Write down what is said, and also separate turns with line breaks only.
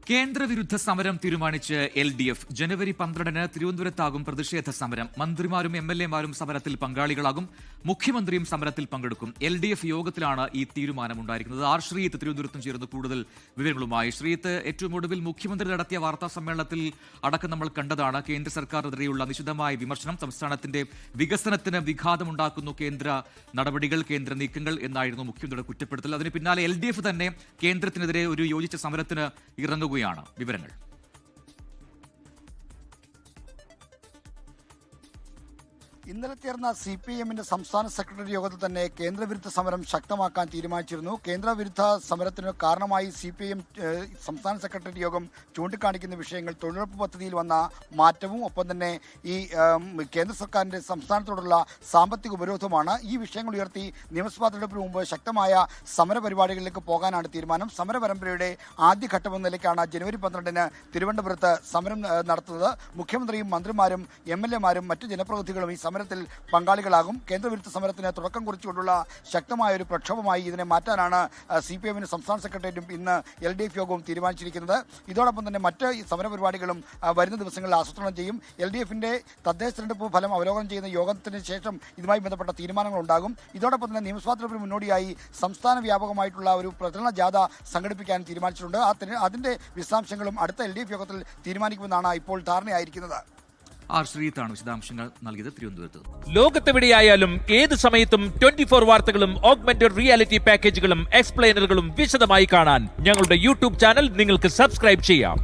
കേന്ദ്രവിരുദ്ധ സമരം തീരുമാനിച്ച് LDF. ജനുവരി 12-ന് തിരുവനന്തപുരത്താകും പ്രതിഷേധ സമരം. മന്ത്രിമാരും MLA-മാരും സമരത്തിൽ പങ്കാളികളാകും. മുഖ്യമന്ത്രിയും സമരത്തിൽ പങ്കെടുക്കും. LDF യോഗത്തിലാണ് ഈ തീരുമാനമുണ്ടായിരിക്കുന്നത്. ആർ ശ്രീത്ത് തിരുവനന്തപുരത്തും ചേർന്ന് കൂടുതൽ വിവരങ്ങളുമായി. ശ്രീത്ത്, ഏറ്റവും ഒടുവിൽ മുഖ്യമന്ത്രി നടത്തിയ വാർത്താ സമ്മേളനത്തിൽ അടക്കം നമ്മൾ കണ്ടതാണ് കേന്ദ്ര സർക്കാരിനെതിരെയുള്ള നിശിതമായ വിമർശനം. സംസ്ഥാനത്തിന്റെ വികസനത്തിന് വിഘാതമുണ്ടാക്കുന്നു കേന്ദ്ര നടപടികൾ, കേന്ദ്ര നീക്കങ്ങൾ എന്നായിരുന്നു മുഖ്യമന്ത്രിയുടെ കുറ്റപ്പെടുത്തൽ. അതിന് പിന്നാലെ LDF തന്നെ കേന്ദ്രത്തിനെതിരെ ഒരു യോജിച്ച സമരത്തിന് ഇറങ്ങുകയാണ്. വിവരങ്ങൾ
ഇന്നലെ ചേർന്ന CPIM-ന്റെ സംസ്ഥാന സെക്രട്ടറി യോഗത്തിൽ തന്നെ കേന്ദ്രവിരുദ്ധ സമരം ശക്തമാക്കാൻ തീരുമാനിച്ചിരുന്നു. കേന്ദ്രവിരുദ്ധ സമരത്തിന് കാരണമായി CPIM സംസ്ഥാന സെക്രട്ടറി യോഗം ചൂണ്ടിക്കാണിക്കുന്ന വിഷയങ്ങൾ തൊഴിലുറപ്പ് പദ്ധതിയിൽ വന്ന മാറ്റവും ഒപ്പം തന്നെ ഈ കേന്ദ്ര സർക്കാരിന്റെ സംസ്ഥാനത്തോടുള്ള സാമ്പത്തിക ഉപരോധമാണ്. ഈ വിഷയങ്ങൾ ഉയർത്തി നിയമസഭാ തെരഞ്ഞെടുപ്പിന് മുമ്പ് ശക്തമായ സമരപരിപാടികളിലേക്ക് പോകാനാണ് തീരുമാനം. സമരപരമ്പരയുടെ ആദ്യഘട്ടമെന്ന നിലയ്ക്കാണ് ജനുവരി 12-ന് തിരുവനന്തപുരത്ത് സമരം നടത്തുന്നത്. മുഖ്യമന്ത്രിയും മന്ത്രിമാരും MLA-മാരും മറ്റ് ജനപ്രതിനിധികളും ഈ സമരത്തിൽ പങ്കാളികളാകും. കേന്ദ്രവിരുദ്ധ സമരത്തിന് തുടക്കം കുറിച്ചുകൊണ്ടുള്ള ശക്തമായ ഒരു പ്രക്ഷോഭമായി ഇതിനെ മാറ്റാനാണ് CPIM-ന്റെ സംസ്ഥാന സെക്രട്ടേറിയറ്റും ഇന്ന് LDF യോഗവും തീരുമാനിച്ചിരിക്കുന്നത്. ഇതോടൊപ്പം തന്നെ മറ്റ് സമരപരിപാടികളും വരുന്ന ദിവസങ്ങളിൽ ആസൂത്രണം ചെയ്യും. LDF-ന്റെ തദ്ദേശ തെരഞ്ഞെടുപ്പ് ഫലം അവലോകനം ചെയ്യുന്ന യോഗത്തിന് ശേഷം ഇതുമായി ബന്ധപ്പെട്ട തീരുമാനങ്ങൾ ഉണ്ടാകും. ഇതോടൊപ്പം തന്നെ നിയമസഭാ തെരഞ്ഞെടുപ്പിന് മുന്നോടിയായി സംസ്ഥാന വ്യാപകമായിട്ടുള്ള ഒരു പ്രചരണ ജാഥ സംഘടിപ്പിക്കാൻ തീരുമാനിച്ചിട്ടുണ്ട്. അതിന്റെ വിശദാംശങ്ങളും അടുത്ത LDF യോഗത്തിൽ തീരുമാനിക്കുമെന്നാണ് ഇപ്പോൾ ധാരണയായിരിക്കുന്നത്.
ആർ ശ്രീത്താണ് വിശദാംശങ്ങൾ നൽകിയത് തിരുവനന്തപുരത്ത്.
ലോകത്തെവിടെയായാലും ഏത് സമയത്തും 24 വാർത്തകളും ഓഗ്മെന്റഡ് റിയാലിറ്റി പാക്കേജുകളും എക്സ്പ്ലെയിനറുകളും വിശദമായി കാണാൻ ഞങ്ങളുടെ YouTube ചാനൽ നിങ്ങൾക്ക് സബ്സ്ക്രൈബ് ചെയ്യാം.